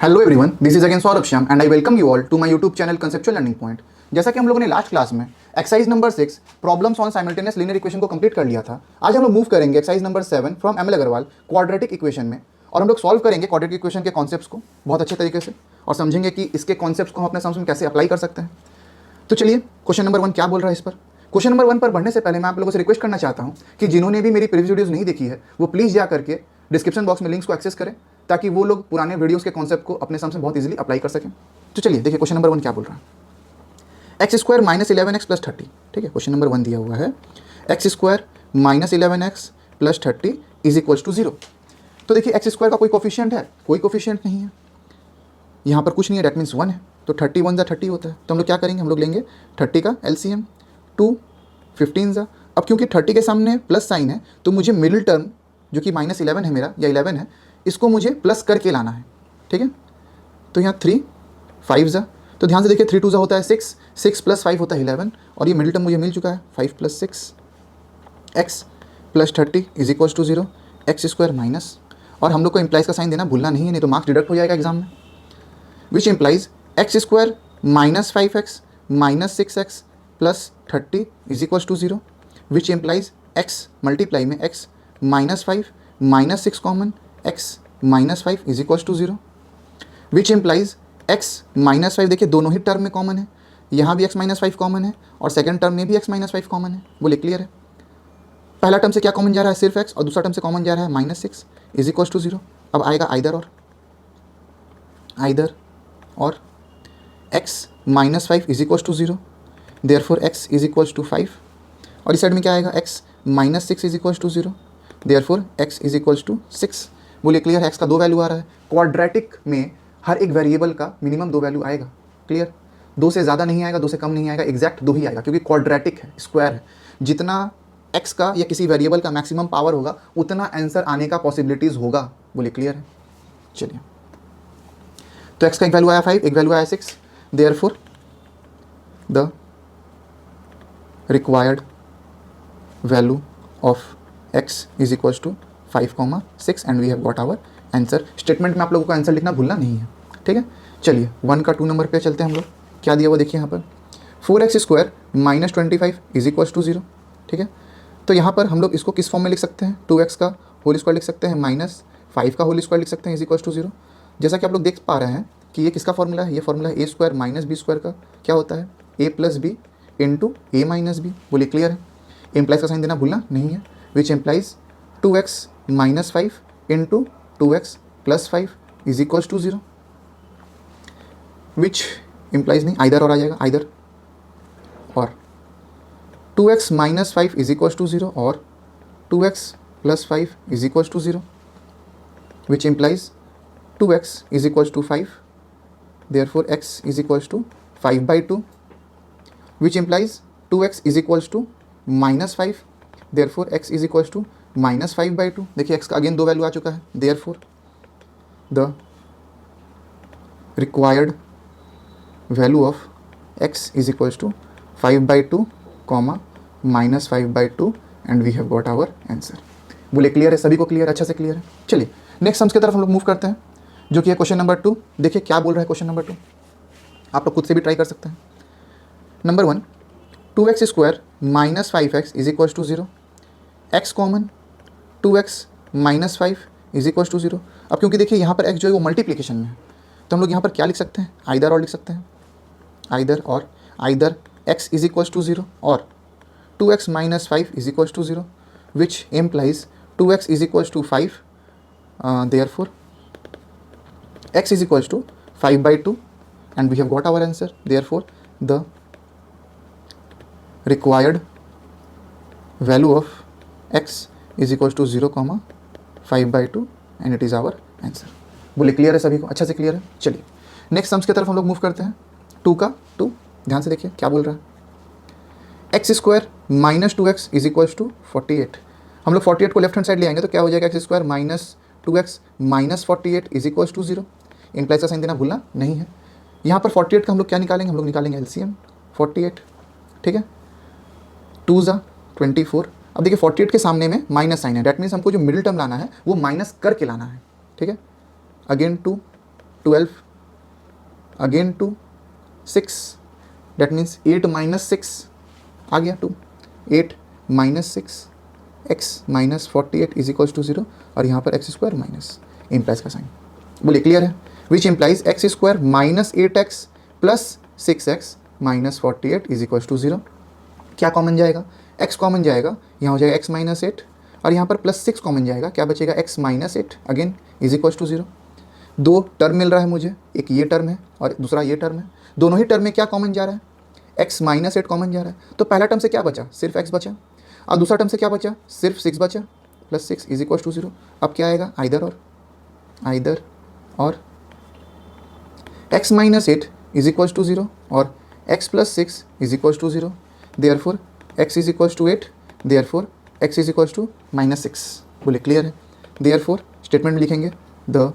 Hello everyone, this is again Saurabh Shyam and I welcome you all to my YouTube channel conceptual learning point. जैसा कि हम लोगों ने last class में exercise number 6 problems on simultaneous linear equation को complete कर लिया था। आज हम लोग मूव करेंगे exercise number 7 from M L Agarwal quadratic equation में, और हम लोग सॉल्व करेंगे क्वाड्रेटिक इक्वेशन के कॉन्सेप्ट्स को बहुत अच्छे तरीके से और समझेंगे कि इसके कॉन्सेप्ट्स को हम अपने सम्स में कैसे अप्लाई कर सकते हैं। तो चलिए, क्वेश्चन नंबर 1 क्या बोल रहा है इस पर। क्वेश्चन नंबर 1 पर बढ़ने से पहले मैं आप लोगों से रिक्वेस्ट करना चाहता हूँ कि जिन्होंने भी मेरी प्रीवियस वीडियोस नहीं देखी है वो प्लीज़ जा करके डिस्क्रिप्शन बॉक्स में लिंक्स को एक्सेस करें, ताकि वो लोग पुराने वीडियोस के कॉन्सेप्ट को अपने सम्स में बहुत इजीली अप्लाई कर सकें। तो चलिए देखिए क्वेश्चन नंबर 1 क्या बोल रहा है। X square minus 11x plus 30। ठीक है, क्वेश्चन नंबर 1 दिया हुआ है x square minus 11x plus 30 is equals to 0। तो देखिए एक्स स्क्वायर का कोई कोफिशिएंट है? कोई कोफिशिएंट नहीं है, यहाँ पर कुछ नहीं है, डेट मीन्स 1 है। तो 30 1 जा 30 होता है। तो हम लोग क्या करेंगे, हम लोग लेंगे 30 का LCM 2 15 जा। अब क्योंकि 30 के सामने प्लस साइन है तो मुझे मिडिल टर्म जो कि माइनस 11 है मेरा या 11 है, इसको मुझे प्लस करके लाना है। ठीक है, तो यहाँ 3 5 जा। तो ध्यान से देखिए 3 2 जा होता है 6, 6 प्लस 5 होता है 11, और ये मिडिल टर्म मुझे मिल चुका है 5 plus 6 x plus 30 is equals to 0 x square minus, और हम लोग को इम्प्लाइज का साइन देना भूलना नहीं है, नहीं तो मार्क्स डिडक्ट हो जाएगा एग्जाम में। Which implies x square minus 5x minus 6x plus 30 is equals to 0, which implies x multiply में x minus 5 minus 6 common x minus 5 is equals to 0, which implies x minus 5, देखिए दोनों ही term में common है, यहाँ भी x minus 5 common है और सेकंड टर्म में भी x माइनस 5 कॉमन है। बोले क्लियर है? पहला टर्म से क्या कॉमन जा रहा है? सिर्फ x, और दूसरा टर्म से कॉमन जा रहा है माइनस 6 इज इक्वल्स टू 0। अब आएगा आइदर और x minus 5 is equals to 0, therefore x is equals to 5, और इस साइड में क्या आएगा x minus 6 is equals to 0, therefore x is equals to 6। बोलिए क्लियर है? x का 2 वैल्यू आ रहा है। क्वाड्रेटिक में हर एक वेरिएबल का मिनिमम 2 वैल्यू आएगा। क्लियर? 2 से ज़्यादा नहीं आएगा, 2 से कम नहीं आएगा, एग्जैक्ट 2 ही आएगा, क्योंकि क्वाड्रेटिक है, स्क्वायर है। जितना x का या किसी वेरिएबल का मैक्सिमम पावर होगा उतना आंसर आने का पॉसिबिलिटीज़ होगा। बोलिए क्लियर है? चलिए, तो x का एक वैल्यू आया 5, एक वैल्यू आया 6, therefore the required value of x is equals to 5, 6 and we have got our answer. Statement में आप लोगों को आंसर लिखना भूलना नहीं है। ठीक है, चलिए 1 का 2 नंबर पे चलते हैं हम लोग। क्या दिया हुआ देखिए यहाँ पर 4x square minus 25 is equals to 0। ठीक है, तो यहाँ पर हम लोग इसको किस फॉर्म में लिख सकते हैं? 2x का होल स्क्वायर लिख सकते हैं, माइनस 5 का होल स्क्वायर लिख सकते हैं, इज इक्वल्स टू 0। जैसा कि आप लोग देख पा रहे हैं कि ये किसका फॉर्मूला है? ये फॉर्मूला है a square minus B square का। क्या होता है? a plus B into A minus B. बोलिए क्लियर है? इम्प्लाइज का साइन देना भूलना नहीं है, which implies 2x minus 5 into 2x plus 5 is equals to 0, which implies नहीं, आइदर और आ जाएगा, आइदर और 2x minus 5 is equals to 0 और 2x plus 5 is equals to 0, which implies 2x is equals to 5, therefore x is equals to 5/2, which implies 2x is equals to minus 5, therefore x is equals to minus 5/2। देखिए x का again 2 value आ चुका है, therefore the required value of x is equals to 5/2, minus 5/2 and we have got our answer. बोले clear है? सभी को clear? अच्छा से क्लियर है? चलिए नेक्स्ट सम्स की तरफ हम लोग मूव करते हैं, जो कि है क्वेश्चन नंबर 2। देखिए क्या बोल रहा है क्वेश्चन नंबर 2, आप लोग खुद से भी ट्राई कर सकते हैं। Number 1, 2x square minus 5x is equals to 0, x common 2x minus 5 is equals to 0। अब क्योंकि देखिए यहाँ पर x जो है वो मल्टीप्लिकेशन में है, तो हम लोग यहाँ पर क्या लिख सकते हैं? आइदर और लिख सकते हैं, आइदर और, either x is equals to 0 और 2x minus 5 is equals to 0, which implies 2x is equals to 5, therefore x is equals to 5/2 and we have got our answer. Therefore the required value of x is equals to 0, 5/2 and it is our answer. बोले clear है सभी को? अच्छा से clear है? चलिए next sums की तरफ हम लोग मूव करते हैं। 2 का 2, ध्यान से देखिए क्या बोल रहा है। X square minus 2x is equals to 48। हम लोग 48 को लेफ्ट हैंड साइड ले आएंगे तो क्या हो जाएगा? X square minus 2x minus 48 is equals to 0। Implies का साइन देना भूलना नहीं है। यहाँ पर 48 का हम लोग क्या निकालेंगे? हम लोग निकालेंगे LCM 48। ठीक है, 2 जा 24। अब देखिए 48 के सामने में माइनस साइन है, डैट मीन्स हमको जो मिडिल टर्म लाना है वो माइनस करके लाना है। ठीक है, again 2 12 again 2 6 that means 8 minus 6 आ गया 2 8 माइनस 6 एक्स माइनस 48 इज इक्वल्स टू 0 और यहाँ पर एक्स स्क्वायर माइनस इम्प्लाइज का साइन। बोलिए क्लियर है। Which implies x square minus 8x plus 6x minus 48 is equals to 0। क्या कॉमन जाएगा? x कॉमन जाएगा, यहाँ हो जाएगा x माइनस 8 और यहाँ पर प्लस 6 कॉमन जाएगा, क्या बचेगा x minus 8 again is equals to 0। दो टर्म मिल रहा है मुझे, एक ये टर्म है और दूसरा ये टर्म है। दोनों ही टर्म में क्या कॉमन जा रहा है? x माइनस 8 कॉमन जा रहा है। तो पहला टर्म से क्या बचा? सिर्फ x बचा। और दूसरा टर्म से क्या बचा? सिर्फ 6 बचा, प्लस 6 इज इक्वल्स टू 0। अब क्या आएगा? आइदर और x minus 8 is equals to 0 और x plus 6 is equals to 0। Therefore x is equals to 8, therefore x is equals to minus 6। बोले क्लियर है। देयरफॉर स्टेटमेंट में लिखेंगे the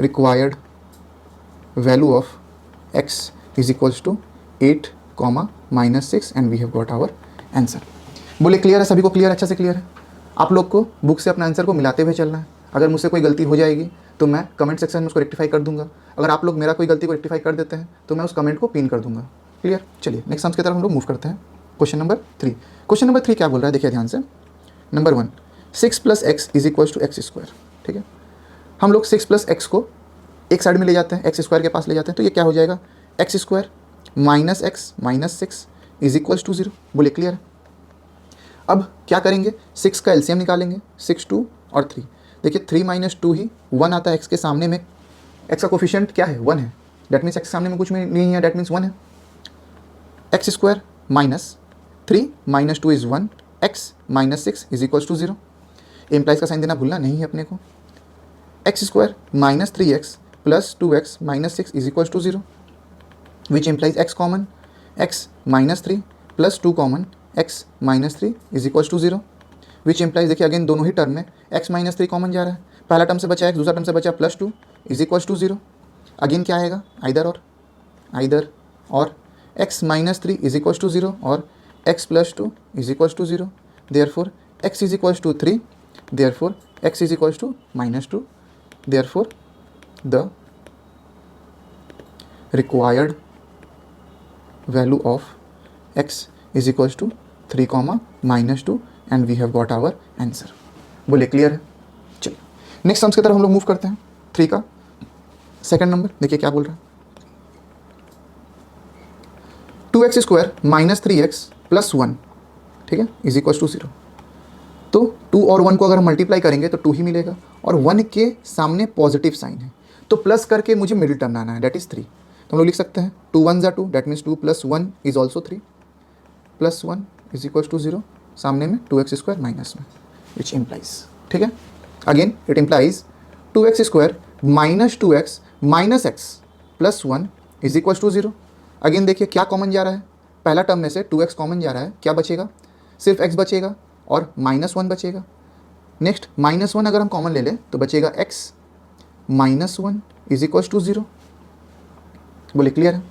required value of x is equals to 8 comma minus 6 and we have got our answer. बोले clear है, सभी को clear, अच्छा से क्लियर है। आप लोग को बुक से अपना आंसर को मिलाते हुए चलना है। अगर मुझसे कोई गलती हो जाएगी तो मैं कमेंट सेक्शन में उसको रेक्टिफाई कर दूंगा। अगर आप लोग मेरा कोई गलती को रेक्टिफाई कर देते हैं तो मैं उस कमेंट को पिन कर दूंगा। क्लियर। चलिए नेक्स्ट सम्स की तरफ हम लोग मूव करते हैं। Question number 3। क्वेश्चन नंबर 3 क्या बोल रहा है, देखिए ध्यान से। Number 1 6 plus x is equals to x square. ठीक है, हम लोग 6 प्लस एक्स को एक साइड में ले जाते हैं, एक्स स्क्वायर के पास ले जाते हैं, तो ये क्या हो जाएगा? X square minus x minus 6 is equals to 0। बोले क्लियर। अब क्या करेंगे? 6 का एलसीएम निकालेंगे, 6 2 और 3। देखिए 3 माइनस 2 ही 1 आता है। एक्स के सामने में एक्स का कोफिशिएंट क्या है? 1 है। डेट मीन्स एक्स के सामने में कुछ नहीं है, डेट मीन्स 1 है। X square minus 3 minus 2 is 1, x minus 6 is equals to 0। Implies का साइन देना भूलना नहीं है अपने को। X square minus 3x plus 2x minus 6 is equals to 0 which implies x common, x minus 3 plus 2 common, x minus 3 is equals to 0 which implies, देखिए again दोनों ही टर्म में एक्स माइनस 3 कॉमन जा रहा है। पहला टर्म से बचा एक्स, दूसरा टर्म से बचा plus 2 is equals to 0। Again क्या आएगा? आइदर और x minus 3 is equals to 0 और x plus 2 is equals to 0। Therefore x is equals to 3, therefore x is equals to minus 2। Therefore the required value of x is equals to 3 comma minus 2 and we have got our answer. बोले clear है। चलिए next sums की तरफ हम लोग move करते हैं। 3 का सेकंड नंबर देखिए क्या बोल रहा है। 2x square minus 3x plus 1, ठीक है, इज इक्वल्स टू 0। तो 2 और 1 को अगर हम मल्टीप्लाई करेंगे तो 2 ही मिलेगा और 1 के सामने पॉजिटिव साइन है, तो प्लस करके मुझे मिडिल टर्म लाना है, डेट इज 3। तो हम लोग लिख सकते हैं 2 1 2, that means 2 plus 1 is also 3 plus 1 is equals to 0, सामने में 2x स्क्वायर माइनस में विच इम्प्लाइज, ठीक है, again it implies 2x square minus 2x minus x plus 1 is equals to 0। Again देखिए क्या कॉमन जा रहा है? पहला टर्म में से 2x कॉमन जा रहा है, क्या बचेगा? सिर्फ x बचेगा और माइनस 1 बचेगा। नेक्स्ट माइनस 1 अगर हम कॉमन ले लें तो बचेगा x minus 1 is equals to 0। बोले क्लियर है।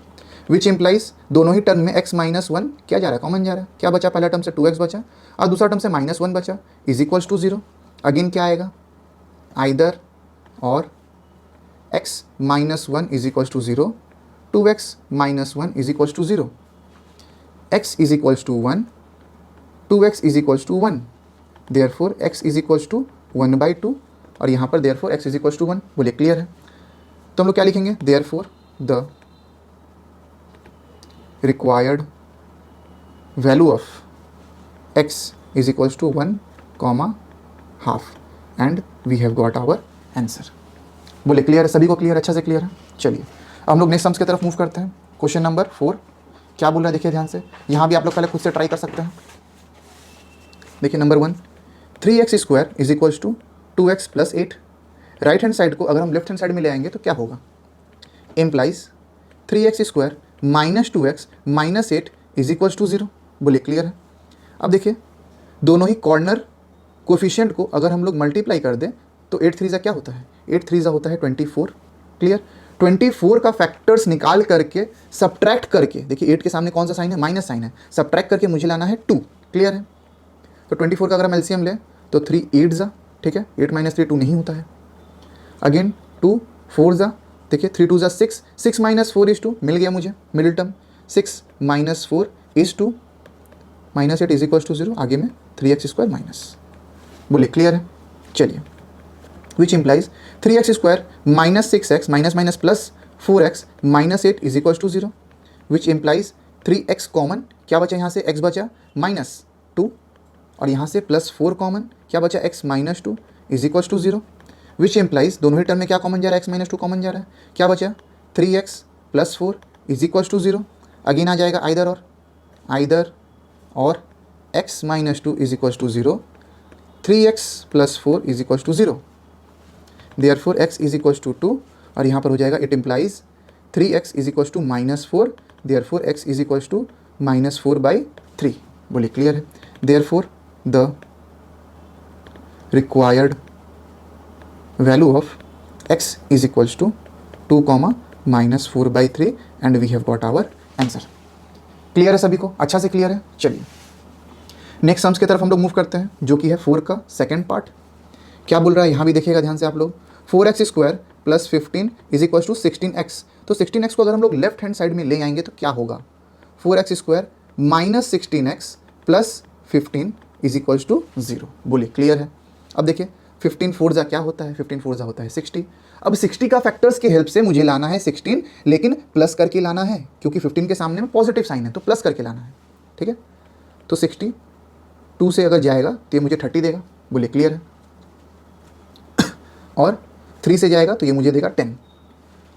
विच इम्प्लाइज दोनों ही टर्म में x माइनस 1 क्या जा रहा है? कॉमन जा रहा है। क्या बचा? पहला टर्म से 2x बचा और दूसरा टर्म से माइनस 1 बचा इज इक्वल्स टू 0। अगेन क्या आएगा? आइदर और x minus 1 is equals to 0, 2x minus 1 is equals to 0, x is equals to 1, 2x is equals to 1, therefore x is equals to 1/2 और यहाँ पर therefore x is equals to 1। बोले clear है। तो हम लोग क्या लिखेंगे? Therefore the required value of x is equals to 1 comma half and we have got our answer. बोले क्लियर है, सभी को क्लियर, अच्छा से क्लियर है। चलिए अब हम लोग नेक्स्ट सम्स की तरफ मूव करते हैं। क्वेश्चन नंबर 4 क्या बोल रहा है देखिए ध्यान से। यहाँ भी आप लोग पहले खुद से ट्राई कर सकते हैं। देखिए number 1 3x square is equals to 2x plus 8। Right hand side को अगर हम लेफ्ट हैंड साइड में ले आएंगे तो क्या होगा? Implies 3x square minus 2x minus 8 is equals to 0। बोले क्लियर है। अब देखिए दोनों ही कॉर्नर कोफिशिएंट को अगर हम लोग मल्टीप्लाई कर दें तो 8 3 क्या होता है? 8 3 होता है 24। क्लियर। 24 का फैक्टर्स निकाल करके सब्ट्रैक्ट करके, देखिए 8 के सामने कौन सा साइन है? माइनस साइन है, सब्ट्रैक्ट करके मुझे लाना है 2। क्लियर है। तो 24 का अगर हम एलसीएम लें तो 3 8 ठीक है, 8 माइनस 3 2 नहीं होता है। अगेन 2 4 ज़ा, देखिए 3 2 ज़ा 6, 6 माइनस 4 इज 2, मिल गया मुझे middle term, 6 minus 4 is 2, minus 8 is equal to 0, आगे में 3x स्क्वायर माइनस, बोलिए क्लियर है। चलिए, which implies 3x square minus 6x minus minus plus 4x minus 8 is equal to 0, which implies 3x common, क्या बचा यहाँ से x बचा माइनस 2, और यहाँ से प्लस 4 कॉमन, क्या बचा x minus 2 is equal to 0, which implies दोनों ही टर्म में क्या कॉमन जा रहा है, x माइनस 2 कॉमन जा रहा है, क्या बचा 3x plus 4 is equal to 0, again आ जाएगा आइदर और x minus 2 is equal to 0, 3x plus 4 is equal to 0, therefore x is equal to 2, और यहाँ पर हो जाएगा it implies 3x is equal to minus 4, therefore x is equal to minus 4/3, बोलिए clear है। Therefore the required value of x is equal to 2, minus 4/3 and we have got our answer. Clear है सभी को, अच्छा से clear है। चलिए next sums की तरफ हम लोग मूव करते हैं, जो कि है 4 का सेकेंड पार्ट। क्या बोल रहा है यहाँ भी देखिएगा ध्यान से आप लोग, 4x square plus 15 is equal to 16x, तो 16x को अगर हम लोग लेफ्ट हैंड साइड में ले आएंगे तो क्या होगा, 4x square minus 16x plus 15 is equal to 0, बोलिए क्लियर है। अब देखिए 15 4 जा क्या होता है, 15 4 जा होता है 60। अब 60 का फैक्टर्स की हेल्प से मुझे लाना है 16, लेकिन प्लस करके लाना है, क्योंकि 15 के सामने में पॉजिटिव साइन है तो प्लस करके लाना है, ठीक है। तो 60 2 से अगर जाएगा तो ये मुझे 30 देगा, बोलिए क्लियर है। और 3 से जाएगा तो ये मुझे देगा 10,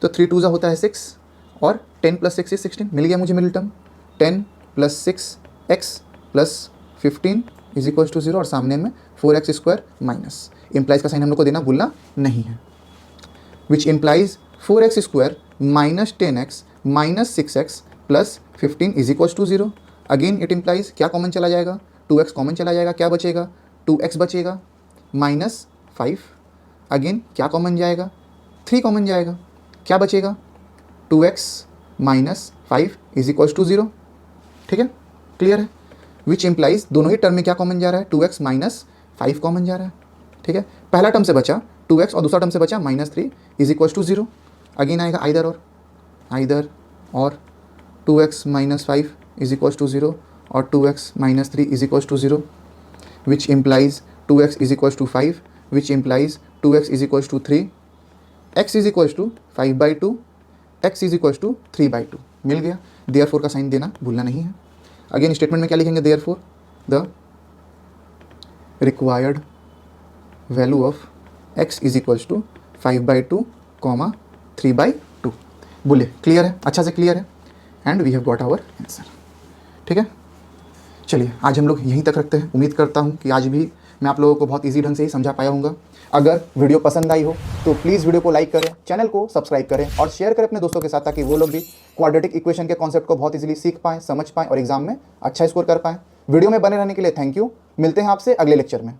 तो 3 2 जा होता है 6, और 10 प्लस 6 इज 16, मिल गया मुझे middle term, 10 plus 6x plus 15 is equal to 0, और सामने में 4x स्क्वायर माइनस, इम्प्लाइज का साइन हम लोग को देना भूलना नहीं है, which implies 4x square minus 10x minus 6x plus 15 is equal to 0, again it implies क्या कॉमन चला जाएगा, 2x कॉमन चला जाएगा, क्या बचेगा 2x बचेगा माइनस 5, अगेन क्या कॉमन जाएगा 3 कॉमन जाएगा, क्या बचेगा 2x minus 5 is equal to 0, ठीक है क्लियर है। विच इम्प्लाइज दोनों ही टर्म में क्या कॉमन जा रहा है, 2x माइनस 5 कॉमन जा रहा है, ठीक है। पहला टर्म से बचा 2x और दूसरा टर्म से बचा minus 3 is equal to 0, again आएगा आइदर और 2x minus 5 is equal to 0 और 2x minus 3 is equal to 0, which implies 2x is equal to 5, which implies 2x is equal to 3, x is equal to 5/2, x is equal to 3/2, मिल गया। Therefore का sign देना भूलना नहीं है। Again statement में क्या लिखेंगे, therefore the required value of x is equal to 5/2, 3/2, बोलिए क्लियर है, अच्छा से क्लियर है, and we have got our answer, ठीक है। चलिए आज हम लोग यहीं तक रखते हैं। उम्मीद करता हूँ कि आज भी मैं आप लोगों को बहुत इजी ढंग से ही समझा पाया हूँगा। अगर वीडियो पसंद आई हो तो प्लीज़ वीडियो को लाइक करें, चैनल को सब्सक्राइब करें और शेयर करें अपने दोस्तों के साथ, ताकि वो लोग भी क्वाड्रेटिक इक्वेशन के कॉन्सेप्ट को बहुत इजीली सीख पाएँ, समझ पाएँ और एग्जाम में अच्छा स्कोर कर पाएँ। वीडियो में बने रहने के लिए थैंक यू। मिलते हैं आपसे अगले लेक्चर में।